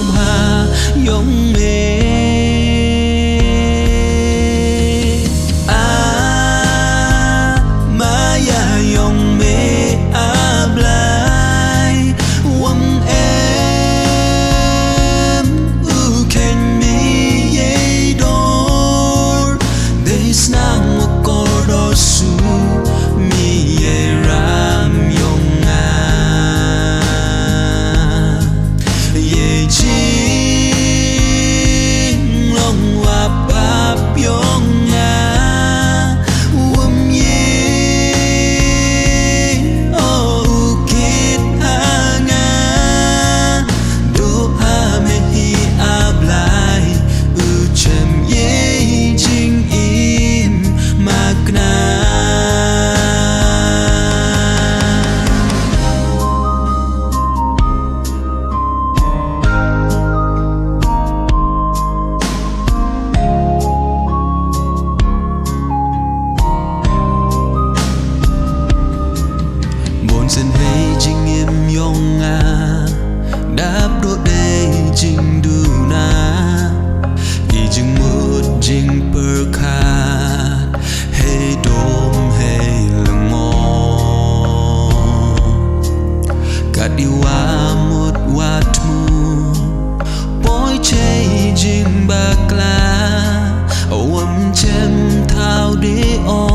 MAIA IONG MAIA IONG BLAI Wâm em khen mi ye dor Des nam ko do su mi ye ram yong ye jing long wa pap yong wâm ye o kit hanga do ha me hi ablai chem ye jing im magna Sen hay jing im yong đáp đô đây jing du na y jing mut jing per khat hey dom hey lengo kadiwa mut wat mu boy che jing bakla wam chem thao de on